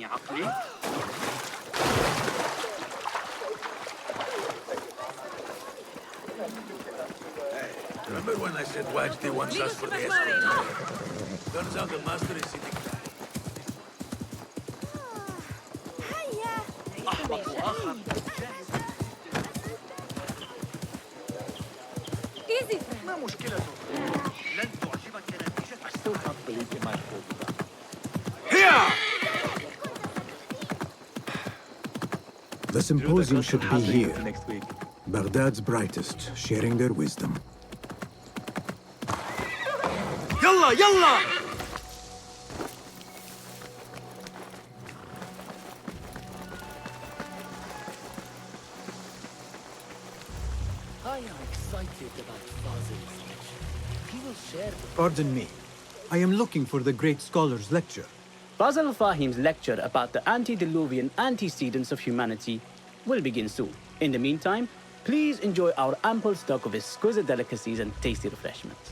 عقلي؟ Remember when I said Wagty wants us for the escort? Turns out the master is sitting back. أحمق آخر. ما مشكلته؟ لن تعجبك نتيجة. I still can't believe you might hold that. Here! The symposium should be here. Next week. Baghdad's brightest, sharing their wisdom. Yalla, yalla! I am excited about Fazil's lecture. He will share the... Pardon me. I am looking for the great scholar's lecture. Fazl Fahim's lecture about the antediluvian antecedents of humanity will begin soon. In the meantime, please enjoy our ample stock of exquisite delicacies and tasty refreshments.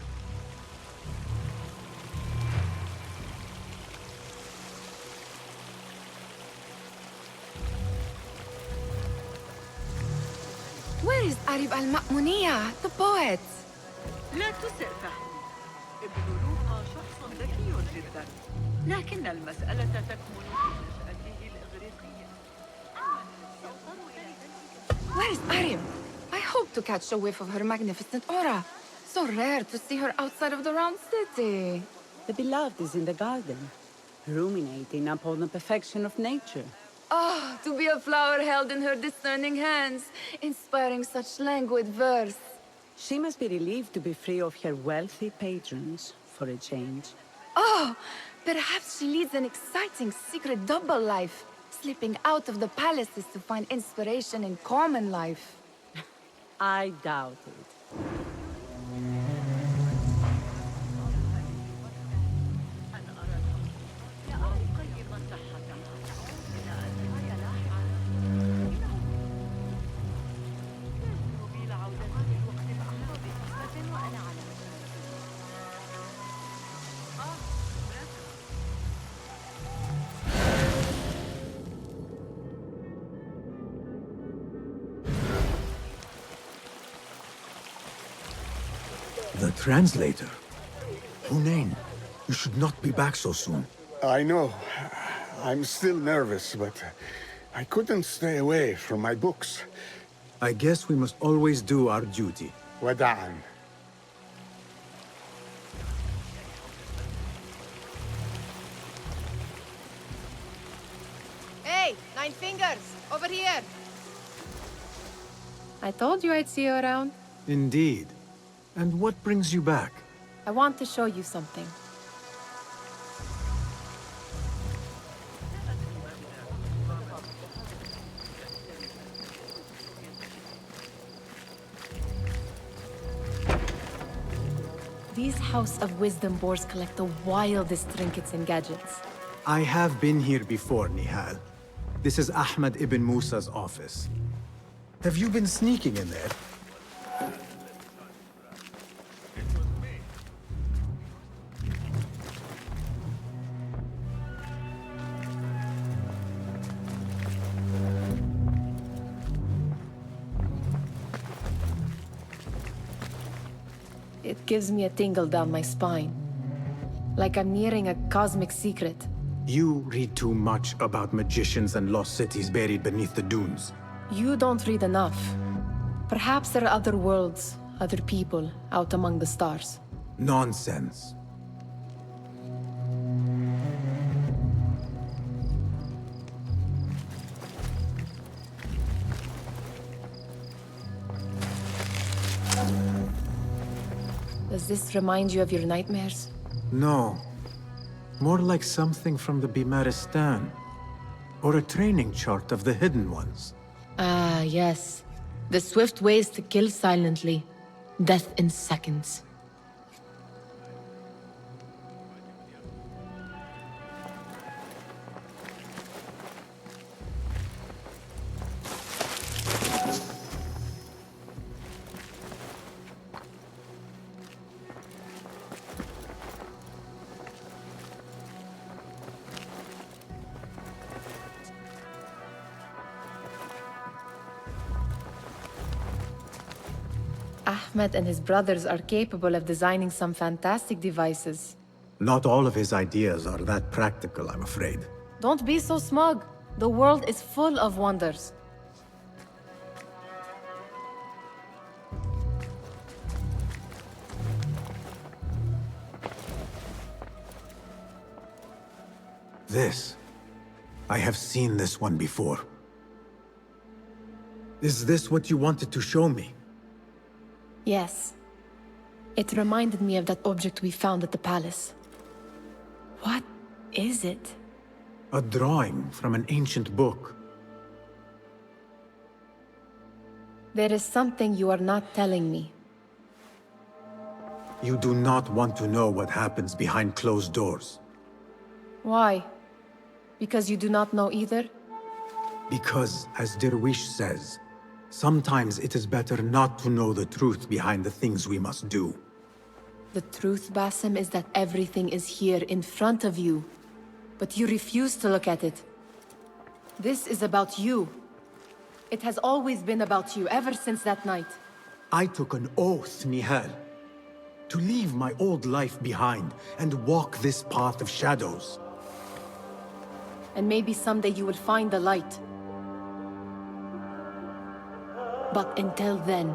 Where is Arib al-Ma'muniya, the poet? لا تسئ فهمي. ابن لوقا شخص ذكي جدا، لكن المسألة تكمن في نشأته الإغريقية. Where is Arib? I hope to catch a whiff of her magnificent aura. So rare to see her outside of the round city. The beloved is in the garden, ruminating upon the perfection of nature. Oh, to be a flower held in her discerning hands, inspiring such languid verse. She must be relieved to be free of her wealthy patrons for a change. Oh, perhaps she leads an exciting secret double life, slipping out of the palaces to find inspiration in common life. I doubt it. The translator? Hunain, you should not be back so soon. I know. I'm still nervous, but I couldn't stay away from my books. I guess we must always do our duty. Wada'an. Hey, Nine Fingers, over here! I told you I'd see you around. Indeed. And what brings you back? I want to show you something. These House of Wisdom boars collect the wildest trinkets and gadgets. I have been here before, Nihal. This is Ahmed ibn Musa's office. Have you been sneaking in there? It gives me a tingle down my spine. Like I'm nearing a cosmic secret. You read too much about magicians and lost cities buried beneath the dunes. You don't read enough. Perhaps there are other worlds, other people, out among the stars. Nonsense. Does this remind you of your nightmares? No. More like something from the Bimaristan. Or a training chart of the Hidden Ones. Ah, yes. The swift ways to kill silently. Death in seconds. Ahmed and his brothers are capable of designing some fantastic devices. Not all of his ideas are that practical, I'm afraid. Don't be so smug. The world is full of wonders. This. I have seen this one before. Is this what you wanted to show me? Yes. It reminded me of that object we found at the palace. What is it? A drawing from an ancient book. There is something you are not telling me. You do not want to know what happens behind closed doors. Why? Because you do not know either? Because, as Derwish says, sometimes it is better not to know the truth behind the things we must do. The truth, Basim, is that everything is here in front of you. But you refuse to look at it. This is about you. It has always been about you, ever since that night. I took an oath, Nihal, to leave my old life behind and walk this path of shadows. And maybe someday you will find the light. But until then,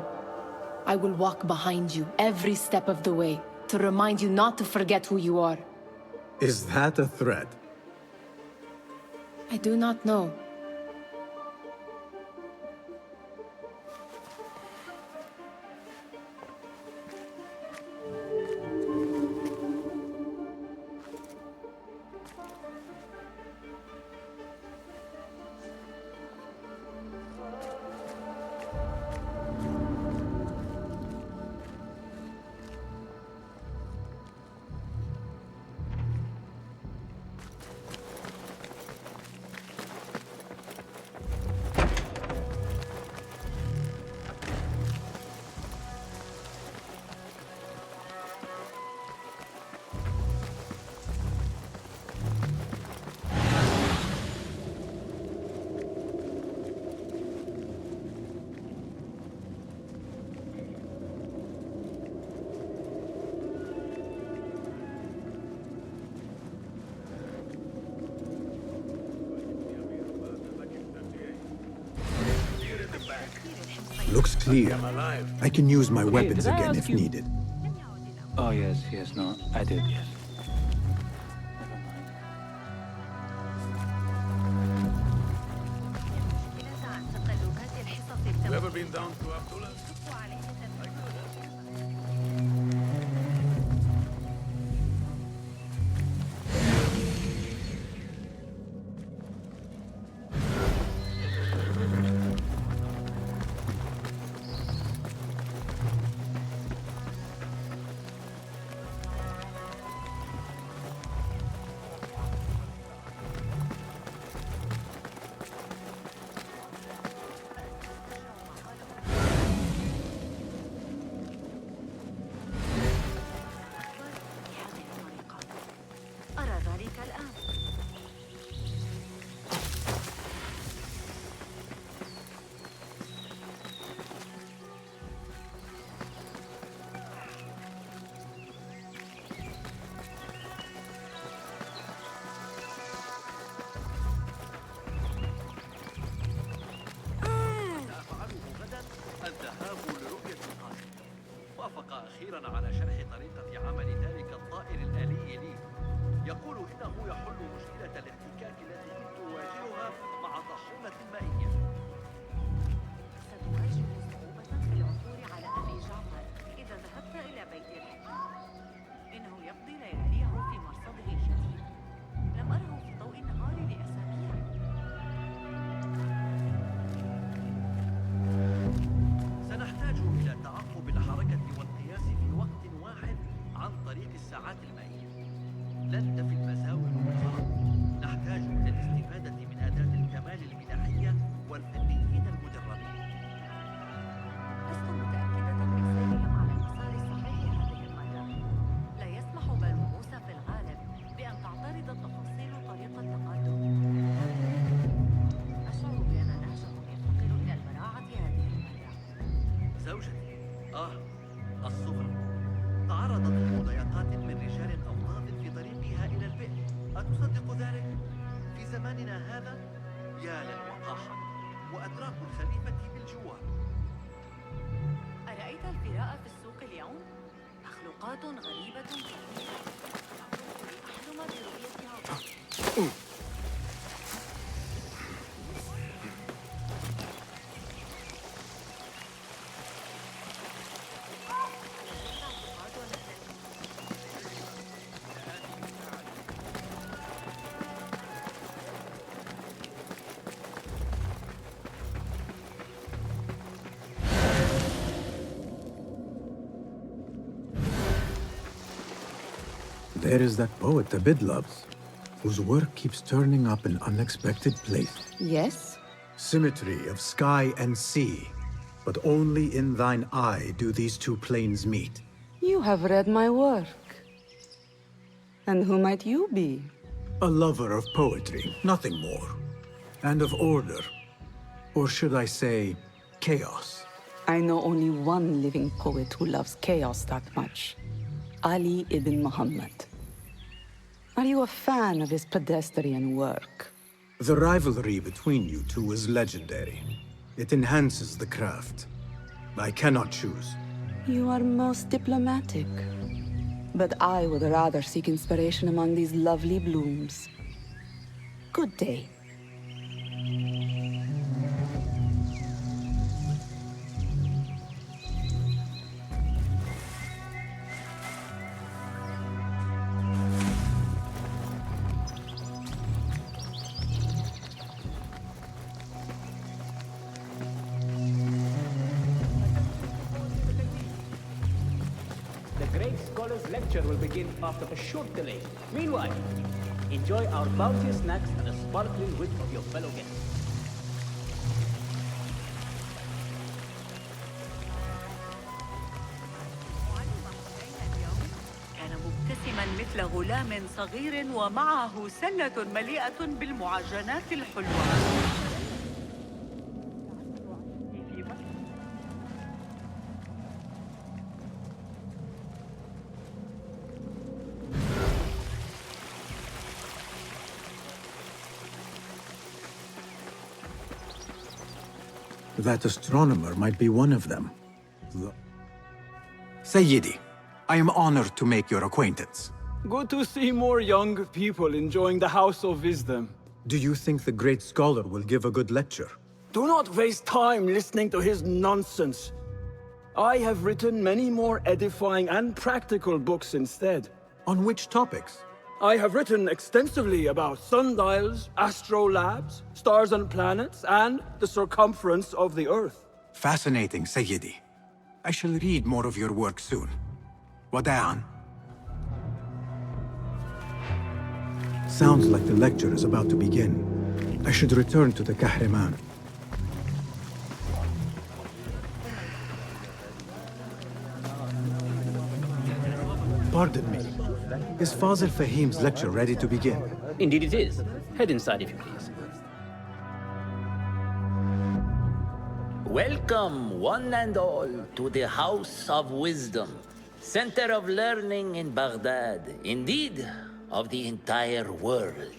I will walk behind you every step of the way to remind you not to forget who you are. Is that a threat? I do not know. Looks clear. I can use my weapons did I again ask if you- needed. Oh, yes, no, I did, yes. You ever been down to Abdullah? أرى ذلك الآن. أفعله غدا الذهاب لرؤية القاصي. وافق أخيرا على شرح طريقة عمل ذلك الطائر الآلي لي. يقول إنه يحل مشكلة الاحتكاك التي كنت أواجهها مع طاحونة مائية. ستواجه صعوبة في العثور على أبي جعفر إذا ذهبت إلى بيت الحكمة. إنه يقضي لياليه في مرصده الجديد. لم أره في ضوء النهار لأسابيع. سنحتاج إلى تعقب الحركة والقياس في وقت واحد عن طريق الساعات المائية. لن تفي المساوئ مطلقا. نحتاج إلى الاستفادة في زماننا هذا يا للوقاحة وأتراك الخليفة بالجوار. أرأيت الفراء في السوق اليوم؟ مخلوقات غريبة كثيرة. أحلم برؤيتها. There is that poet Abid loves, whose work keeps turning up in unexpected places. Yes? Symmetry of sky and sea, but only in thine eye do these two planes meet. You have read my work. And who might you be? A lover of poetry, nothing more. And of order. Or should I say, chaos. I know only one living poet who loves chaos that much. Ali ibn Muhammad. Are you a fan of his pedestrian work? The rivalry between you two is legendary. It enhances the craft. I cannot choose. You are most diplomatic. But I would rather seek inspiration among these lovely blooms. Good day. The great scholar's lecture will begin after a short delay. Meanwhile, enjoy our bounteous snacks and the sparkling wit of your fellow guests. كان مبتسما مثل غلام صغير ومعه سلة مليئة بالمعجنات الحلوة. That astronomer might be one of them. Sayyidi, I am honored to make your acquaintance. Good to see more young people enjoying the House of Wisdom. Do you think the great scholar will give a good lecture? Do not waste time listening to his nonsense. I have written many more edifying and practical books instead. On which topics? I have written extensively about sundials, astrolabes, stars and planets, and the circumference of the Earth. Fascinating, Sayyidi. I shall read more of your work soon. Wada'an. Sounds like the lecture is about to begin. I should return to the Kahraman. Pardon me. Is Fazil Fahim's lecture ready to begin? Indeed it is. Head inside if you please. Welcome, one and all, to the House of Wisdom, center of learning in Baghdad, indeed, of the entire world.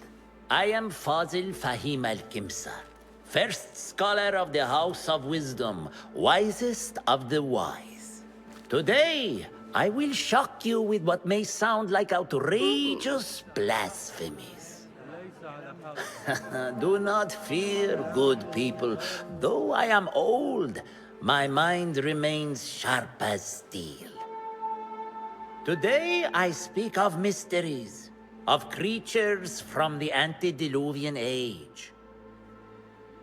I am Fazil Fahim al-Kimsar, first scholar of the House of Wisdom, wisest of the wise. Today, I will shock you with what may sound like outrageous blasphemies. Do not fear, good people. Though I am old, my mind remains sharp as steel. Today I speak of mysteries, of creatures from the antediluvian age.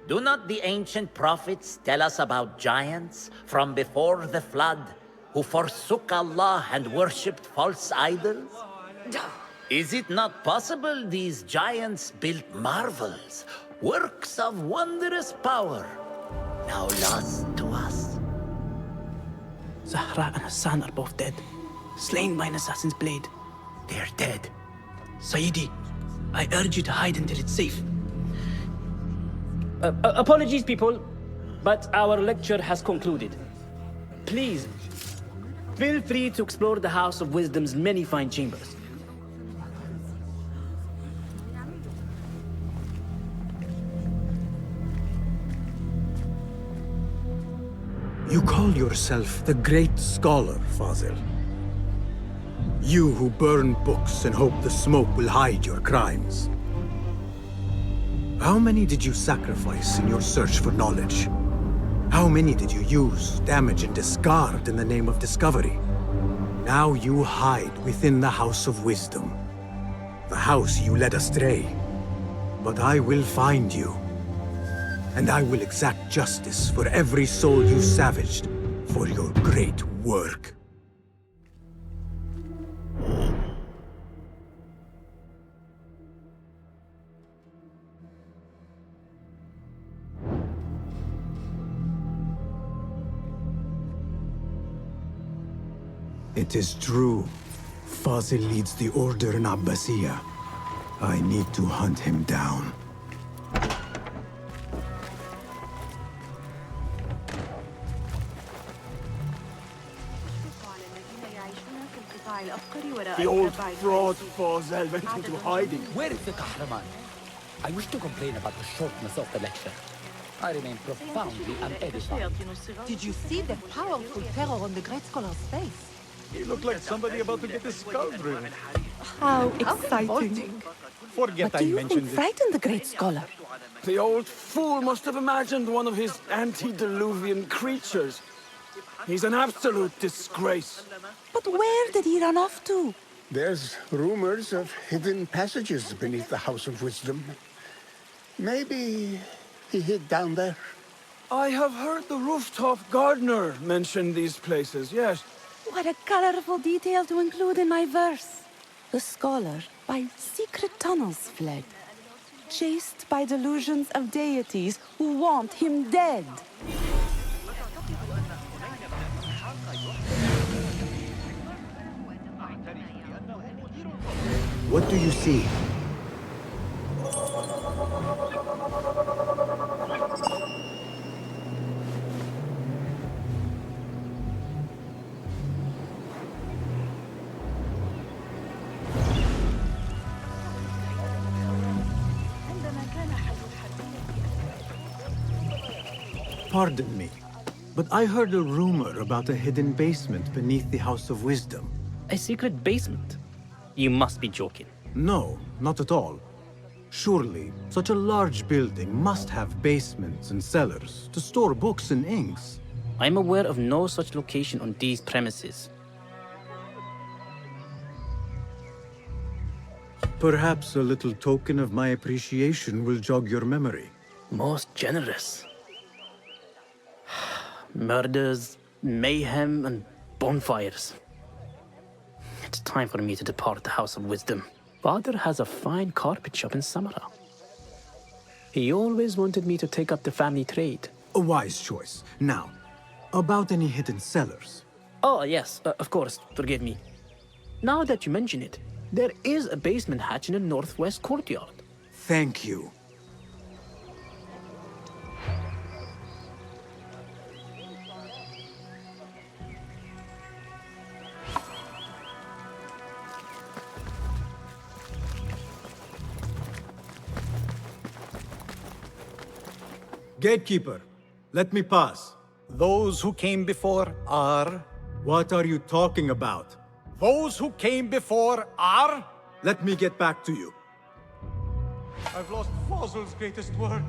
Do not the ancient prophets tell us about giants from before the flood who forsook Allah and worshipped false idols? Is it not possible these giants built marvels, works of wondrous power, now lost to us? Zahra and Hassan are both dead, slain by an assassin's blade. They're dead. Sayyidi, I urge you to hide until it's safe. Apologies, people, but our lecture has concluded. Please, feel free to explore the House of Wisdom's many fine chambers. You call yourself the Great Scholar, Fazil. You who burn books and hope the smoke will hide your crimes. How many did you sacrifice in your search for knowledge? How many did you use, damage, and discard in the name of discovery? Now you hide within the House of Wisdom. The house you led astray. But I will find you. And I will exact justice for every soul you savaged for your great work. It is true. Fazil leads the Order in Abbasiyah. I need to hunt him down. The old fraud Fazil went into hiding. Where is the Kahraman? I wish to complain about the shortness of the lecture. I remain profoundly unedified. Did you see the powerful terror on the Great Scholar's face? He looked like somebody about to get his skull drilled. How exciting. Forget But I do you mentioned think it. frightened the Great Scholar? The old fool must have imagined one of his antediluvian creatures. He's an absolute disgrace. But where did he run off to? There's rumors of hidden passages beneath the House of Wisdom. Maybe he hid down there. I have heard the rooftop gardener mention these places, yes. What a colorful detail to include in my verse. The scholar by secret tunnels fled, chased by delusions of deities who want him dead. What do you see? Pardon me, but I heard a rumor about a hidden basement beneath the House of Wisdom. A secret basement? You must be joking. No, not at all. Surely, such a large building must have basements and cellars to store books and inks. I'm aware of no such location on these premises. Perhaps a little token of my appreciation will jog your memory. Most generous. Murders, mayhem, and bonfires. It's time for me to depart the House of Wisdom. Father has a fine carpet shop in Samara. He always wanted me to take up the family trade. A wise choice. Now, about any hidden cellars. Oh, yes, of course, forgive me. Now that you mention it, there is a basement hatch in the northwest courtyard. Thank you. Gatekeeper, let me pass. Those who came before are... What are you talking about? Those who came before are... Let me get back to you. I've lost Fazil's greatest work.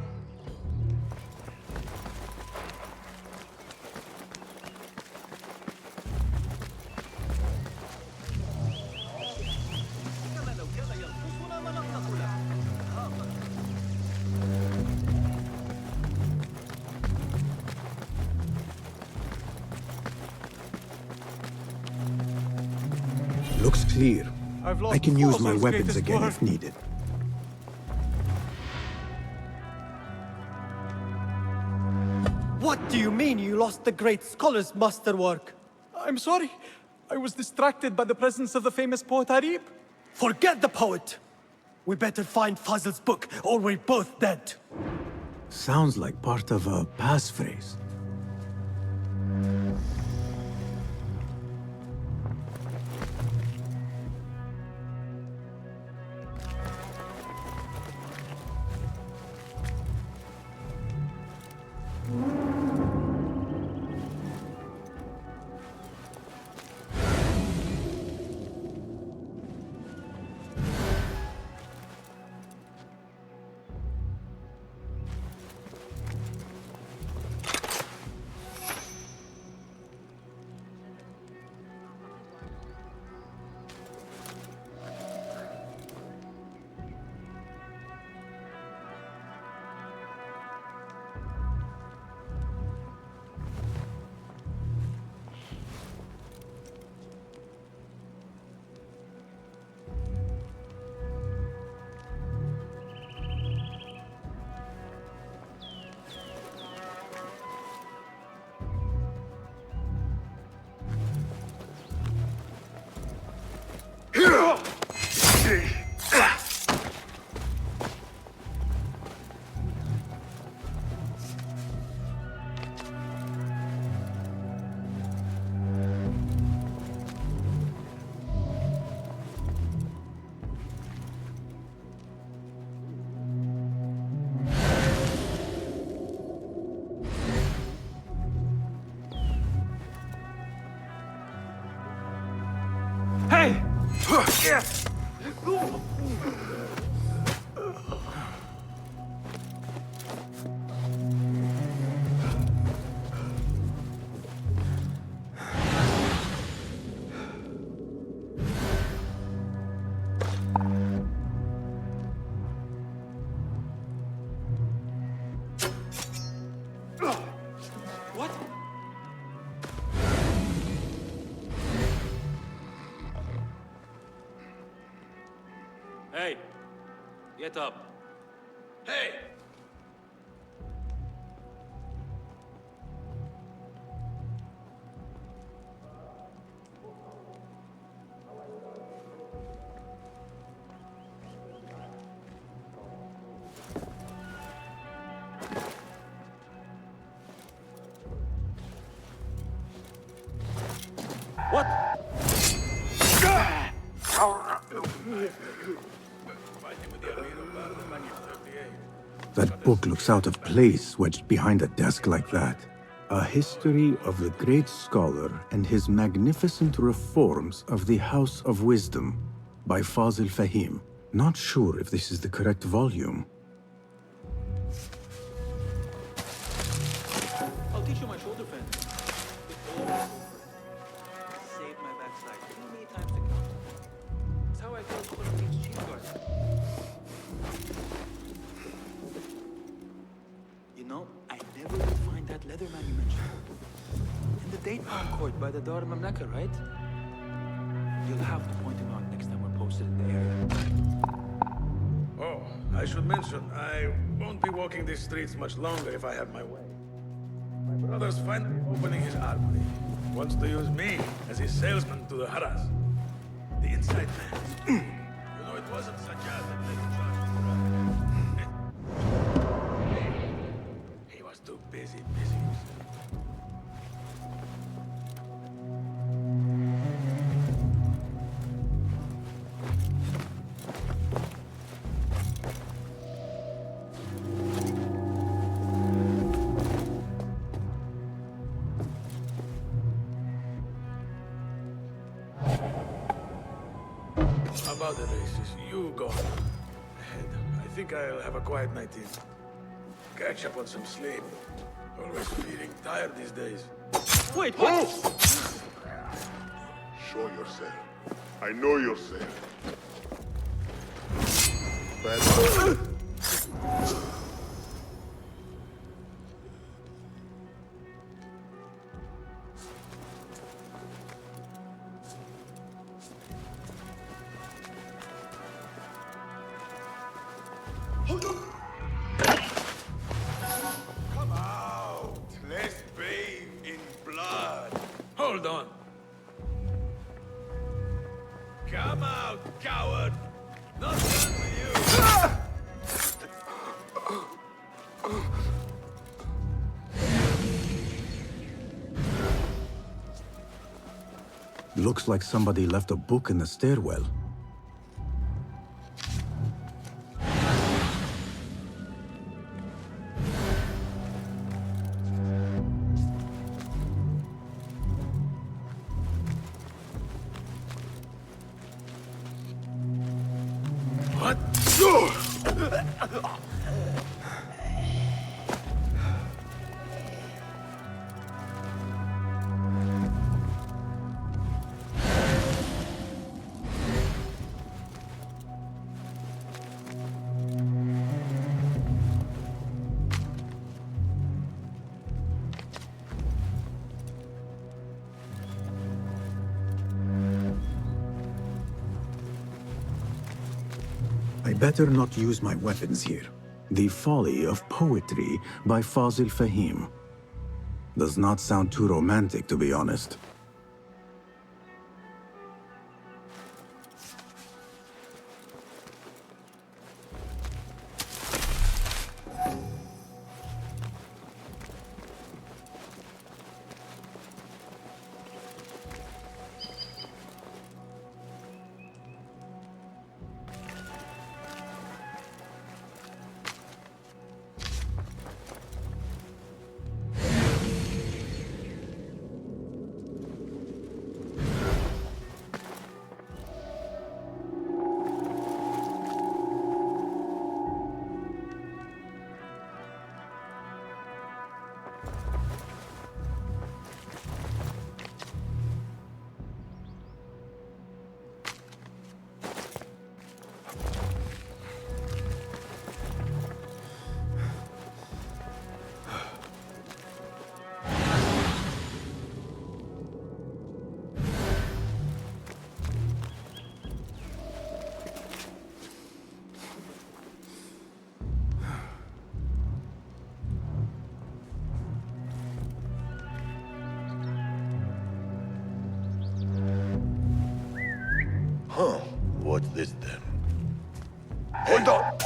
Looks clear. I can use my Fazil's weapons greatest again work. if needed. What do you mean you lost the great scholar's masterwork? I'm sorry. I was distracted by the presence of the famous poet Harib. Forget the poet! We better find Fazil's book, or we're both dead. Sounds like part of a passphrase. What? Hey, get up. Hey! What? That book looks out of place wedged behind a desk like that. A history of the great scholar and his magnificent reforms of the House of Wisdom by Fazil Fahim. Not sure if this is the correct volume. I'll teach you my shoulder fend. Saved my backside. Too many times to count. That's how I feel pulling these cheese guards. You know, I never did find that leather man you mentioned. In the date palm court by the Dar Mamlaka, right? You'll have to point him out next time we're posted in the area. Oh, I should mention, I won't be walking these streets much longer if I have my way. My brother's finally opening his armory. Wants to use me as his salesman to the Haras. The inside man. You know, it wasn't Sajjad that led the charge. He was too busy himself. About the races, you go ahead. I think I'll have a quiet night in. Catch up on some sleep. Always feeling tired these days. Wait, what? Show yourself. I know yourself. Bad. Come out! Let's bathe in blood. Hold on. Come out, coward! Not done with you! Looks like somebody left a book in the stairwell. What? I better not use my weapons here. The Folly of Poetry by Fazil Fahim. Does not sound too romantic, to be honest. What's this then? Hold on!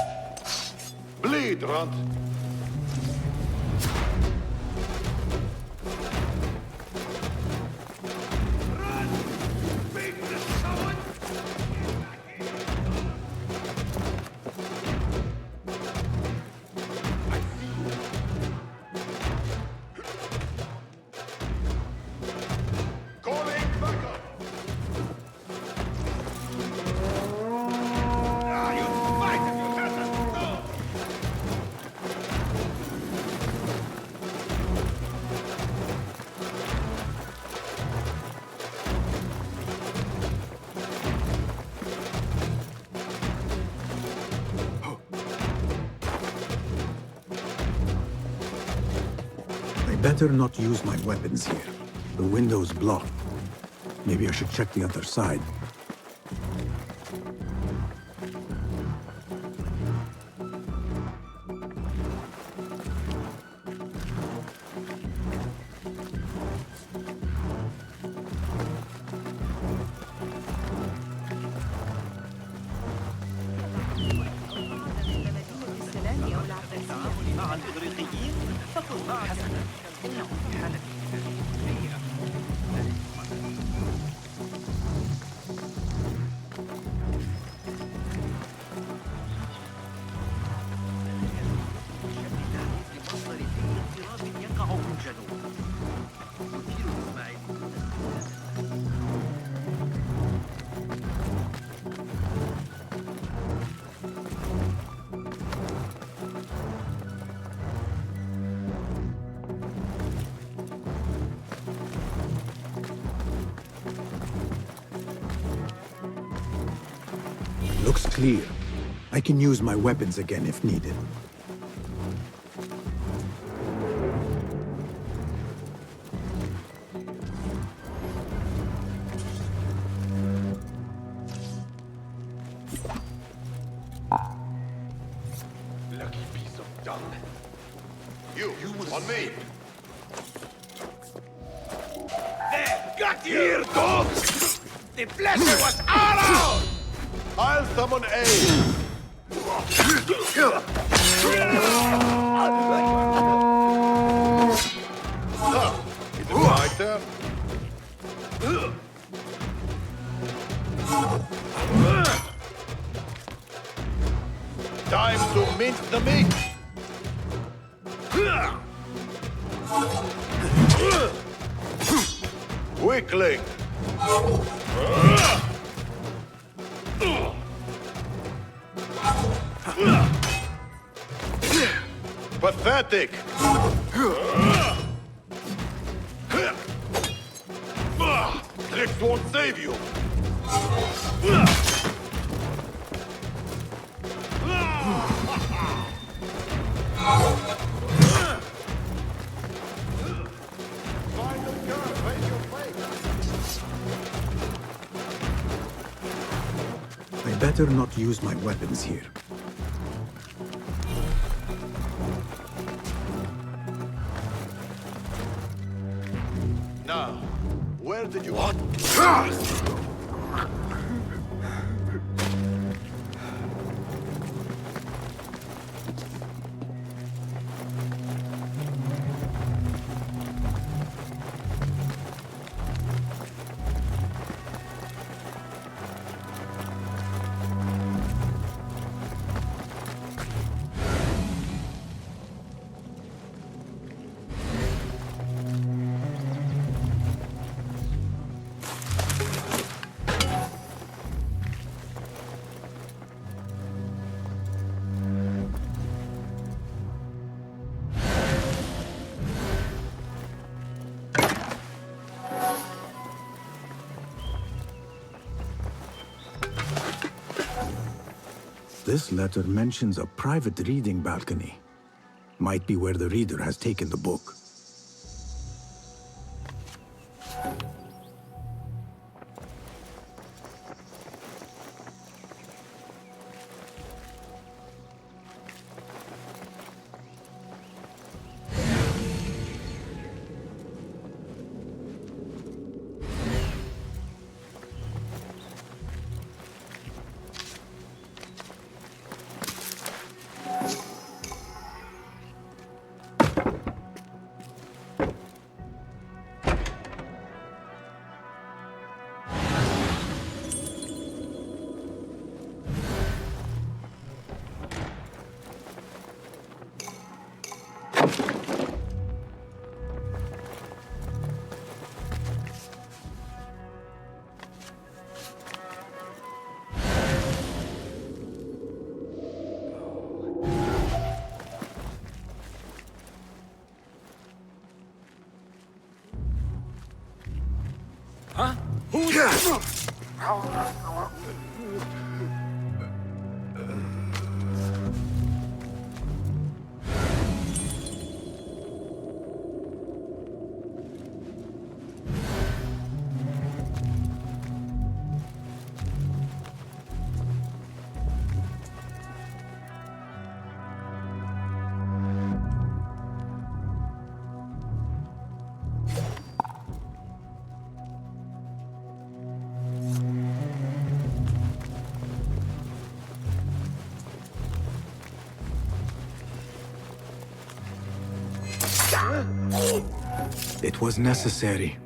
Bleed, Runt! Better not use my weapons here. The window's blocked. Maybe I should check the other side. مع الإغريقيين فقل حسنا إنه في حالة سيئة. لمصدر أي اضطراب يقع في الجنوب. مثير إسماعيل. Looks clear. I can use my weapons again if needed. Lucky piece of dung. You on me! There, got you! Here, dogs! The pleasure was all ours! I'll summon aid! Is it my turn? Time to mince the meat! Weakling! Pathetic! Tricks won't save you! I better not use my weapons here. Now, where did you... What? This letter mentions a private reading balcony. Might be where the reader has taken the book. It was necessary.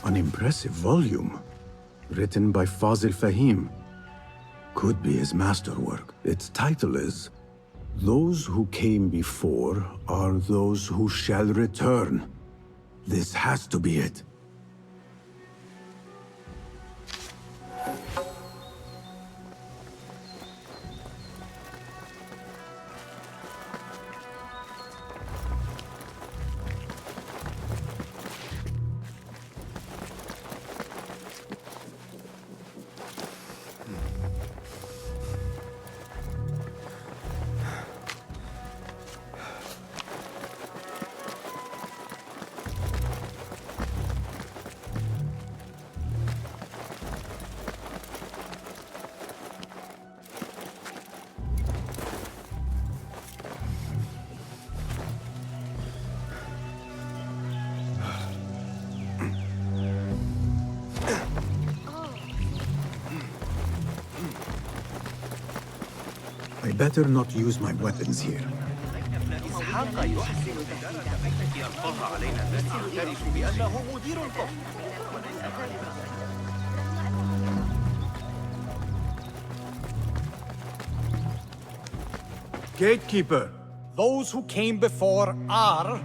An impressive volume, written by Fazil Fahim. Could be his masterwork. Its title is Those who came before are those who shall return. This has to be it. I better not use my weapons here. إسحاق يحسن إدارة بيتك يلقاها علينا التي يعترف بأنه مدير فخم وليس غالبا. Gatekeeper, those who came before are...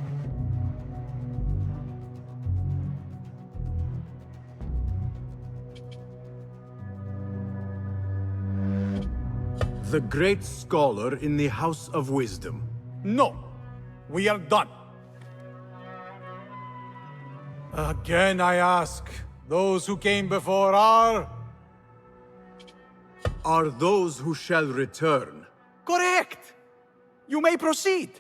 The great scholar in the House of Wisdom. No, we are done. Again I ask, those who came before are... Are those who shall return. Correct! You may proceed.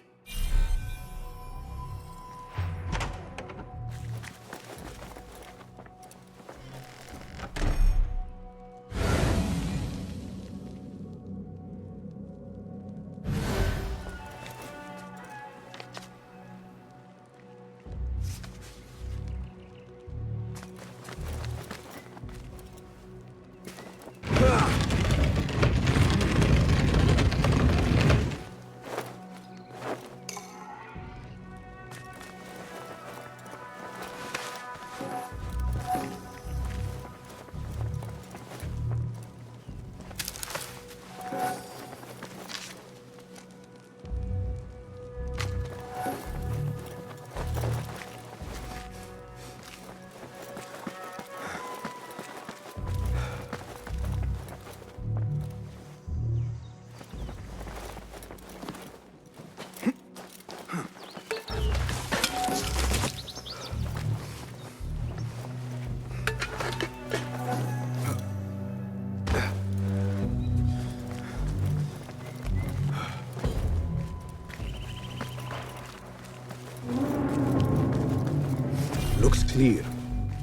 Looks clear.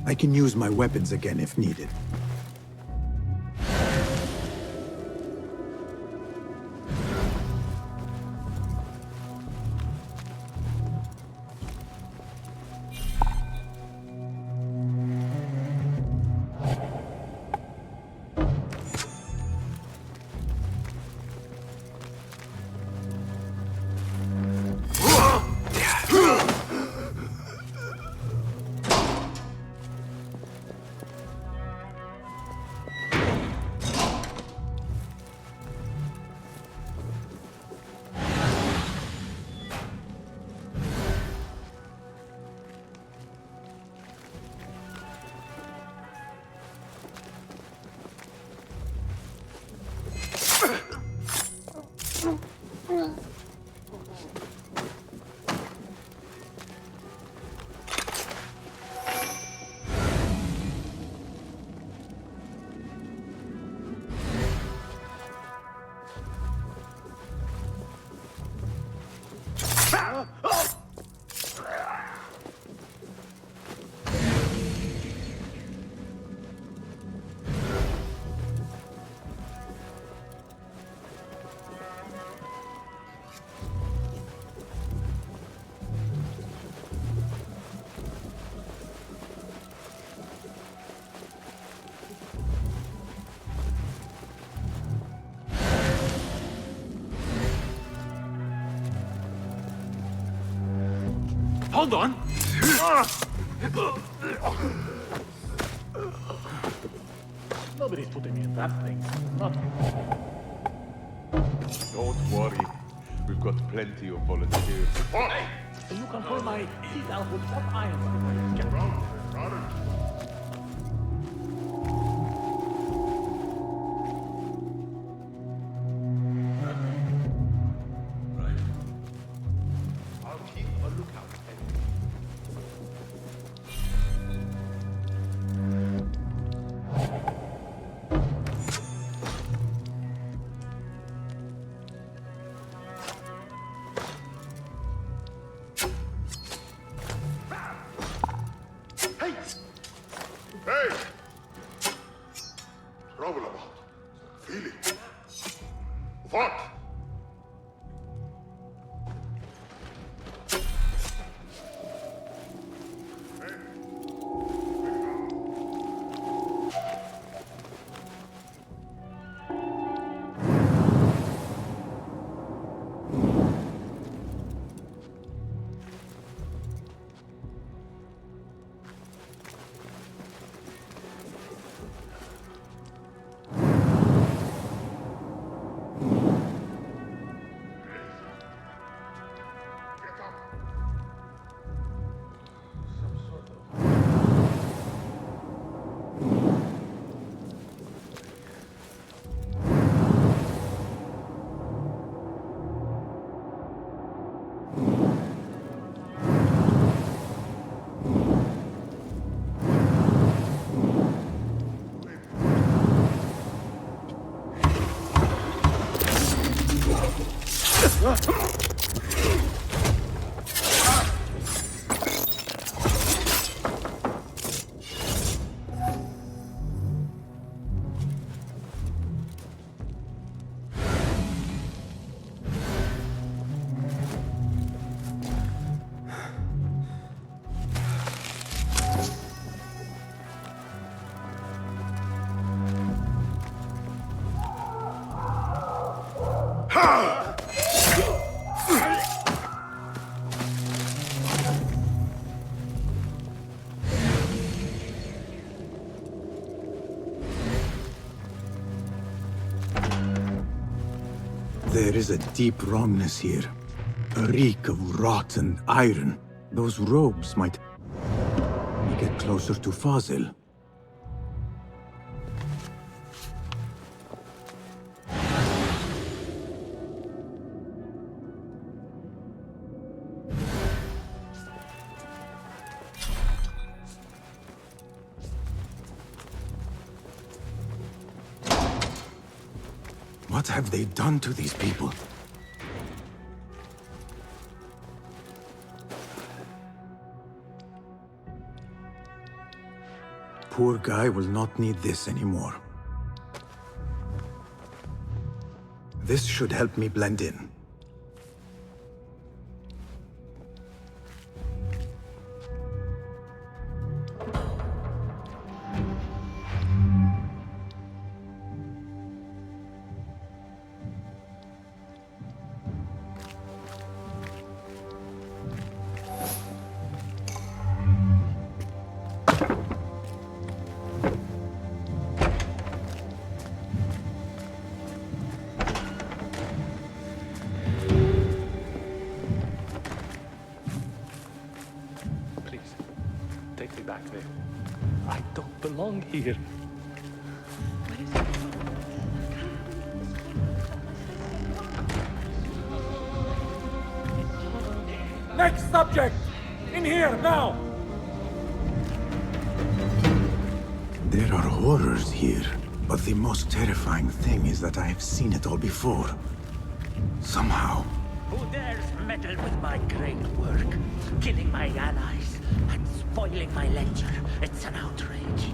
I can use my weapons again if needed. Hold on! Nobody's putting me in that thing. Not you. Don't worry. We've got plenty of volunteers. Hey! You can pull my teeth out with hot iron. Get wrong. Got it. I'll keep a lookout. Hey! Trouble about. Feel it. What? There is a deep wrongness here. A reek of rotten iron. Those robes might... We get closer to Fazil. What have they done to these people? Poor guy will not need this anymore. This should help me blend in. Take me back there. I don't belong here. Next subject! In here, now! There are horrors here, but the most terrifying thing is that I have seen it all before. Somehow. Who dares meddle with my great work, killing my allies and spoiling my lecture? It's an outrage.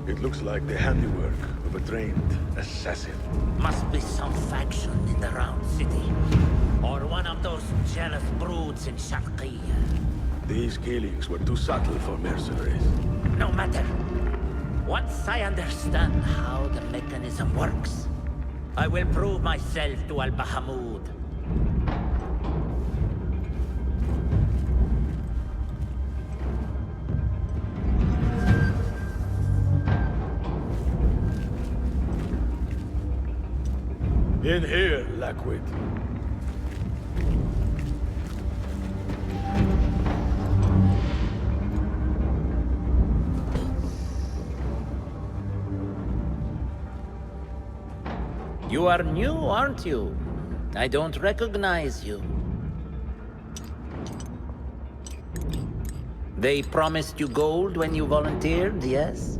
It looks like the handiwork of a trained assassin. Must be some faction in the Round City. Or one of those jealous broods in Sharqiyya. These killings were too subtle for mercenaries. No matter. Once I understand how the mechanism works, I will prove myself to Al-Bahamud. In here, Lackwit. You are new, aren't you? I don't recognize you. They promised you gold when you volunteered, yes?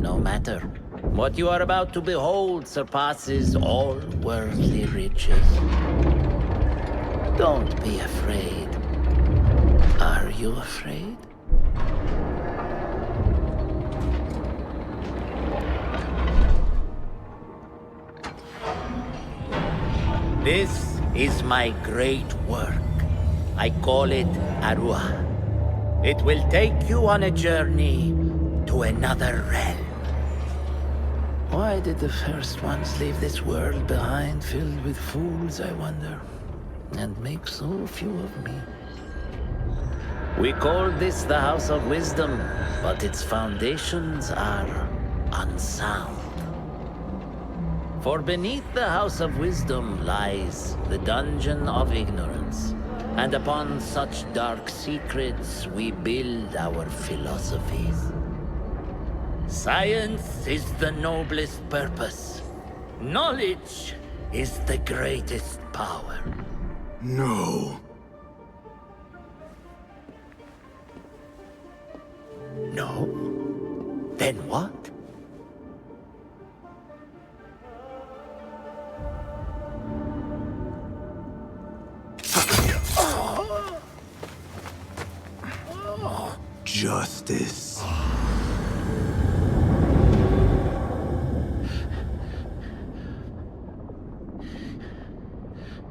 No matter. What you are about to behold surpasses all worldly riches. Don't be afraid. Are you afraid? This is my great work. I call it Arua. It will take you on a journey to another realm. Why did the first ones leave this world behind filled with fools, I wonder, and make so few of me? We call this the House of Wisdom, but its foundations are unsound. For beneath the House of Wisdom lies the Dungeon of Ignorance, and upon such dark secrets we build our philosophies. Science is the noblest purpose. Knowledge is the greatest power. No. No? Then what? Justice.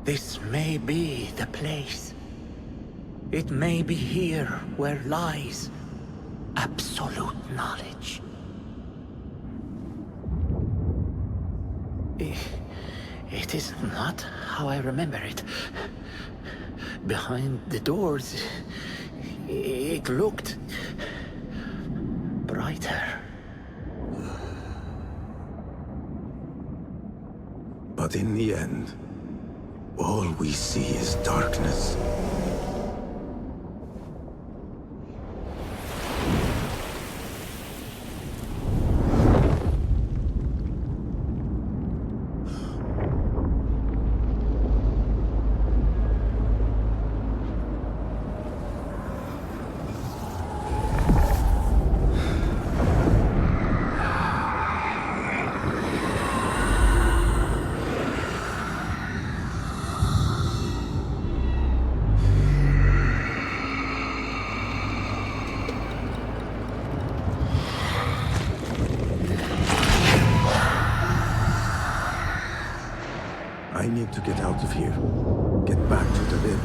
This may be the place. It may be here where lies absolute knowledge. It is not how I remember it. Behind the doors, it looked brighter. But in the end, all we see is darkness. I need to get out of here. Get back to the lid.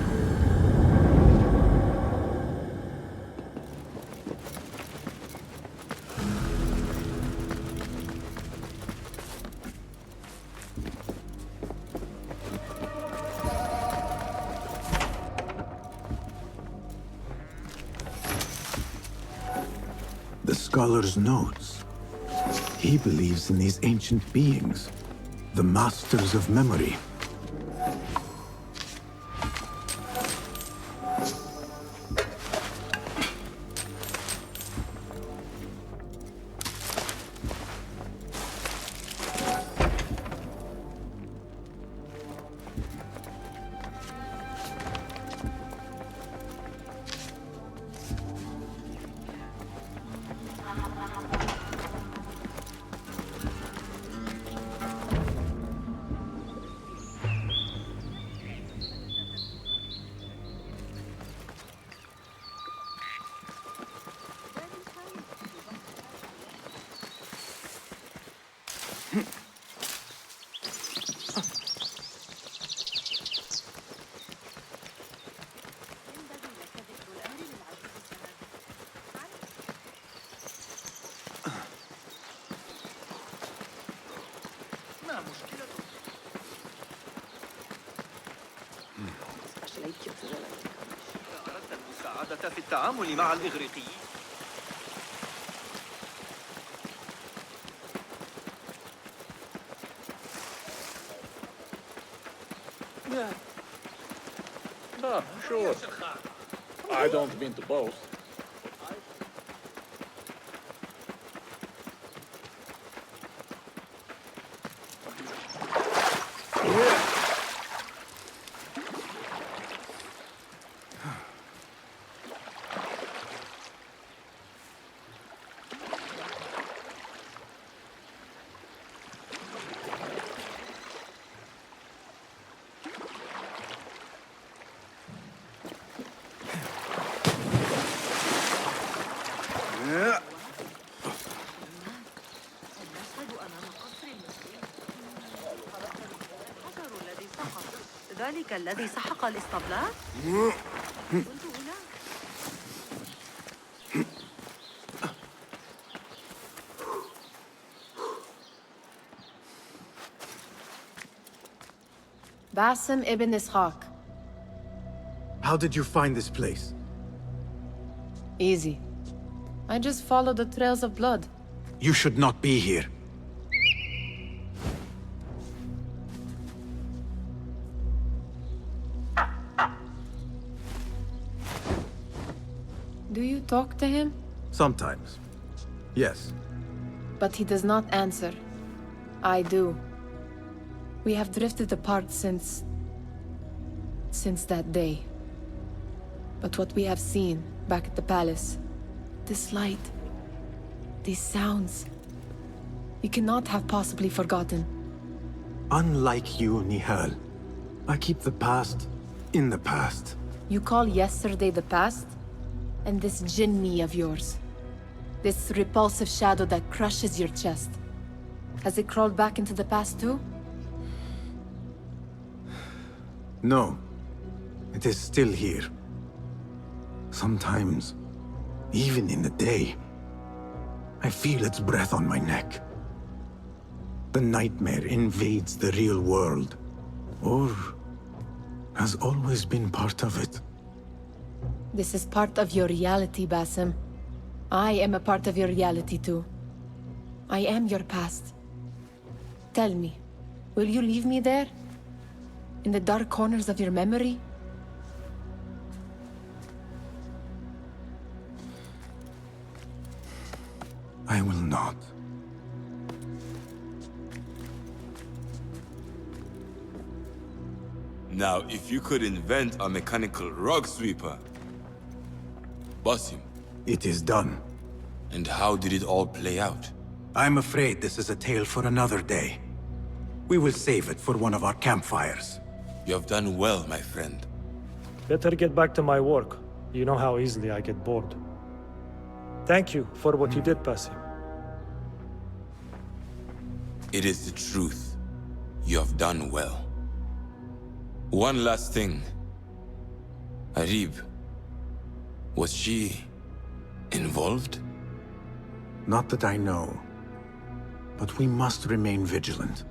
The scholar's notes. He believes in these ancient beings, the masters of memory. أردت المساعدة في التعامل مع الإغريقيين. Yeah. No, sure. I don't mean to boast. ذلك الذي سحق الاسطبلات؟ كنت هناك. Basim ibn Ishaq. How did you find this place? Easy. I just followed the trails of blood. You should not be here. Do you talk to him? Sometimes. Yes. But he does not answer. I do. We have drifted apart since that day. But what we have seen back at the palace, this light, these sounds, we cannot have possibly forgotten. Unlike you, Nihal, I keep the past in the past. You call yesterday the past? And this jinni of yours, this repulsive shadow that crushes your chest, has it crawled back into the past too? No. It is still here. Sometimes, even in the day, I feel its breath on my neck. The nightmare invades the real world, or has always been part of it. This is part of your reality, Basim. I am a part of your reality too. I am your past. Tell me, will you leave me there? In the dark corners of your memory? I will not. Now, if you could invent a mechanical rug sweeper, Basim. It is done. And how did it all play out? I'm afraid this is a tale for another day. We will save it for one of our campfires. You have done well, my friend. Better get back to my work. You know how easily I get bored. Thank you for what you did, Basim. It is the truth. You have done well. One last thing. Arib, was she involved? Not that I know. But we must remain vigilant.